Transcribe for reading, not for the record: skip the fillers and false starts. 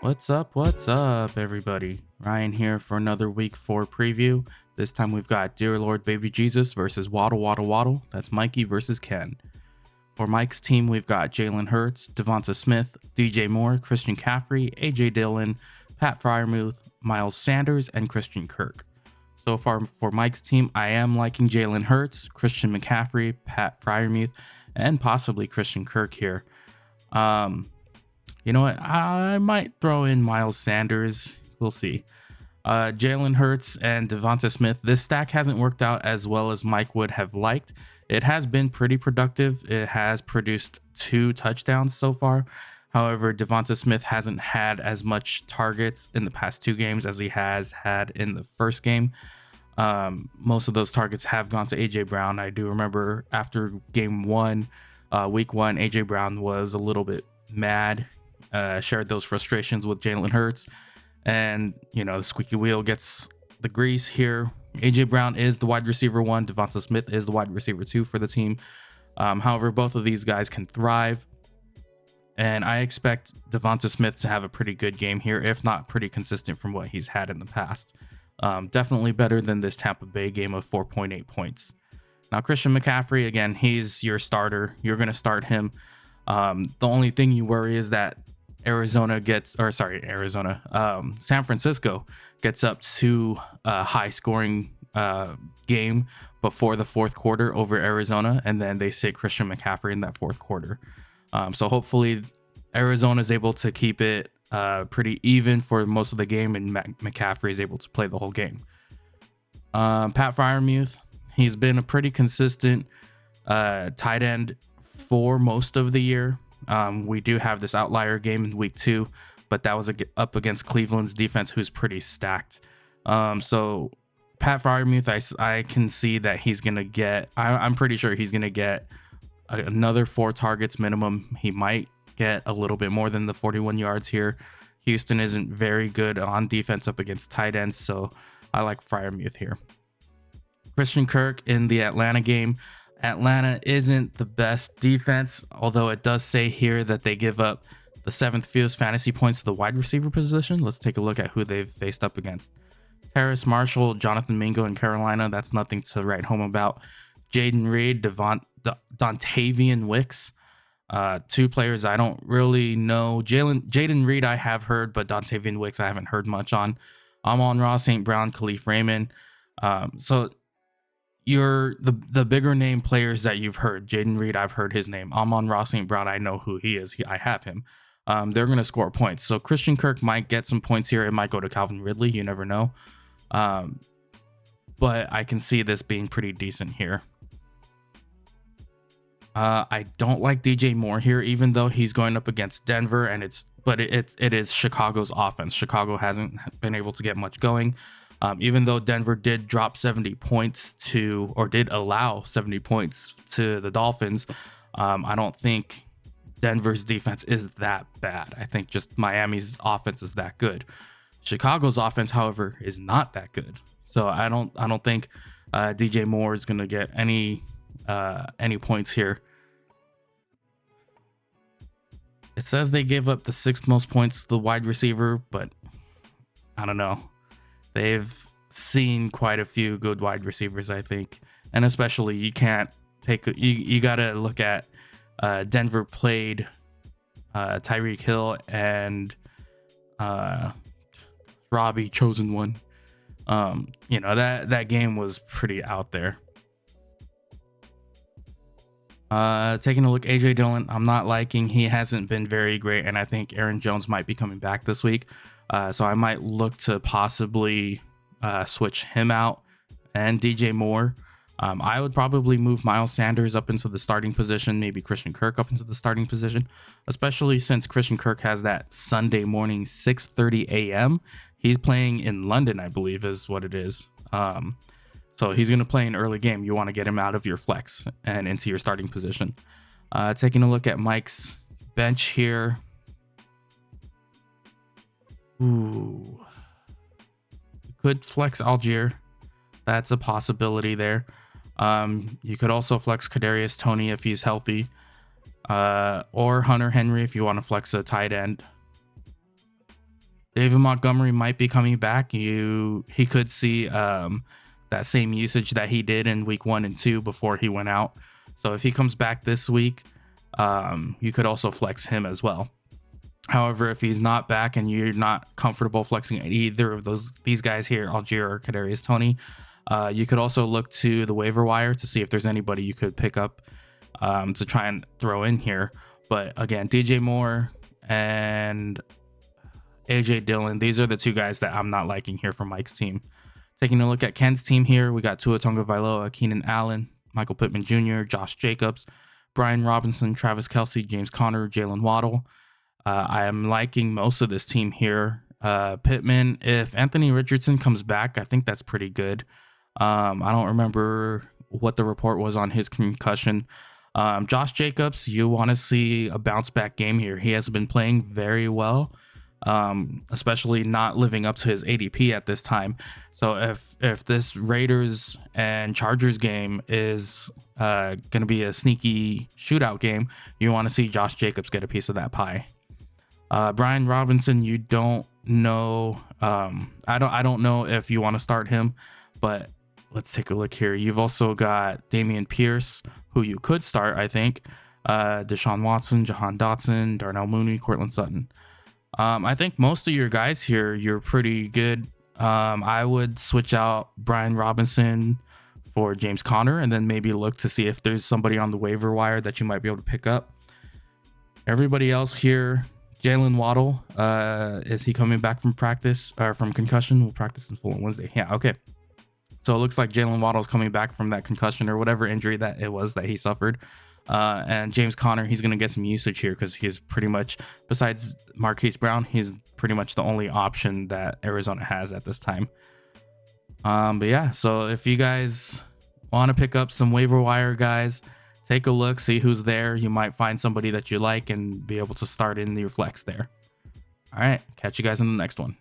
What's up, everybody? Ryan here for another week 4 preview. This time we've got Dear Lord Baby Jesus versus Waddle Waddle Waddle. That's Mikey versus Ken. For Mike's team, we've got Jalen Hurts, Devonta Smith, DJ Moore, Christian Caffrey, AJ Dillon, Pat Fryermuth, Miles Sanders, and Christian Kirk. So far for Mike's team, I am liking Jalen Hurts, Christian McCaffrey, Pat Fryermuth, and possibly Christian Kirk here. You know what? I might throw in Miles Sanders. We'll see. Jalen Hurts and Devonta Smith. This stack hasn't worked out as well as Mike would have liked. It has been pretty productive. It has produced 2 touchdowns so far. However, Devonta Smith hasn't had as much targets in the past 2 games as he has had in the first game. Most of those targets have gone to AJ Brown. I do remember after game 1, week 1, AJ Brown was a little bit mad. Shared those frustrations with Jalen Hurts, and the squeaky wheel gets the grease here. AJ Brown is the wide receiver 1, Devonta Smith is the wide receiver 2 for the team. However, both of these guys can thrive, and I expect Devonta Smith to have a pretty good game here, if not pretty consistent from what he's had in the past. Definitely better than this Tampa Bay game of 4.8 points. Now, Christian McCaffrey, again, he's your starter. You're going to start him. The only thing you worry is that San Francisco gets up to a high scoring game before the fourth quarter over Arizona, and then they sit Christian McCaffrey in that fourth quarter. So hopefully Arizona is able to keep it pretty even for most of the game, and McCaffrey is able to play the whole game. Pat Fryermuth, he's been a pretty consistent tight end for most of the year. We do have this outlier game in week 2, but that was up against Cleveland's defense, who's pretty stacked. So Pat Fryermuth, I can see that he's going to get, I'm pretty sure he's going to get another 4 targets minimum. He might get a little bit more than the 41 yards here. Houston isn't very good on defense up against tight ends, so I like Fryermuth here. Christian Kirk in the Atlanta game. Atlanta isn't the best defense, although it does say here that they give up the 7th fewest fantasy points to the wide receiver position. Let's take a look at who they've faced up against. Terrace Marshall, Jonathan Mingo in Carolina. That's nothing to write home about. Jaden Reed, Dontavian Wicks. 2 players I don't really know. Jaden Reed I have heard, but Dontavian Wicks I haven't heard much on. Amon-Ra, St. Brown, Khalif Raymond. So you're the bigger name players that you've heard. Jaden Reed, I've heard his name. Amon-Ra St. Brown, I know who he is. I have him. They're going to score points. So Christian Kirk might get some points here. It might go to Calvin Ridley. You never know. But I can see this being pretty decent here. I don't like DJ Moore here, even though he's going up against Denver, and it is Chicago's offense. Chicago hasn't been able to get much going. Even though Denver did drop 70 points did allow 70 points to the Dolphins, I don't think Denver's defense is that bad. I think just Miami's offense is that good. Chicago's offense, however, is not that good. So I don't think DJ Moore is going to get any points here. It says they gave up the 6th most points to the wide receiver, but I don't know. They've seen quite a few good wide receivers, I think. And especially you can't you got to look at Denver played Tyreek Hill and Robbie Chosen One. That game was pretty out there. Taking a look, AJ Dillon, I'm not liking. He hasn't been very great, and I think Aaron Jones might be coming back this week. So I might look to possibly switch him out and DJ Moore. I would probably move Miles Sanders up into the starting position, maybe Christian Kirk up into the starting position, especially since Christian Kirk has that Sunday morning 6:30 a.m. He's playing in London, I believe is what it is. So he's going to play an early game. You want to get him out of your flex and into your starting position. Taking a look at Mike's bench here. Ooh. You could flex Algier. That's a possibility there. You could also flex Kadarius Toney if he's healthy. Or Hunter Henry if you want to flex a tight end. David Montgomery might be coming back. He could see that same usage that he did in week 1 and 2 before he went out. So if he comes back this week, you could also flex him as well. However, if he's not back and you're not comfortable flexing either of these guys here, Algier or Kadarius Toney, you could also look to the waiver wire to see if there's anybody you could pick up to try and throw in here. But again, DJ Moore and AJ Dillon, these are the two guys that I'm not liking here for Mike's team. Taking a look at Ken's team here, we got Tua Tagovailoa, Keenan Allen, Michael Pittman Jr., Josh Jacobs, Brian Robinson, Travis Kelce, James Conner, Jalen Waddle. I am liking most of this team here. Pittman, if Anthony Richardson comes back, I think that's pretty good. I don't remember what the report was on his concussion. Josh Jacobs, you want to see a bounce back game here. He has been playing very well, especially not living up to his ADP at this time. So if this Raiders and Chargers game is going to be a sneaky shootout game, you want to see Josh Jacobs get a piece of that pie. Brian Robinson, you don't know. I don't know if you want to start him, but let's take a look here. You've also got Dameon Pierce, who you could start, I think. Deshaun Watson, Jahan Dotson, Darnell Mooney, Cortland Sutton. I think most of your guys here, you're pretty good. I would switch out Brian Robinson for James Conner and then maybe look to see if there's somebody on the waiver wire that you might be able to pick up. Everybody else here, Jalen Waddle, is he coming back from practice or from concussion? We'll practice in full on Wednesday. Yeah, okay. So it looks like Jalen Waddle's coming back from that concussion or whatever injury that it was that he suffered. And James Conner, he's going to get some usage here because he's pretty much, besides Marquise Brown, he's pretty much the only option that Arizona has at this time. But yeah, so if you guys want to pick up some waiver wire guys, take a look, see who's there. You might find somebody that you like and be able to start in your flex there. All right, catch you guys in the next one.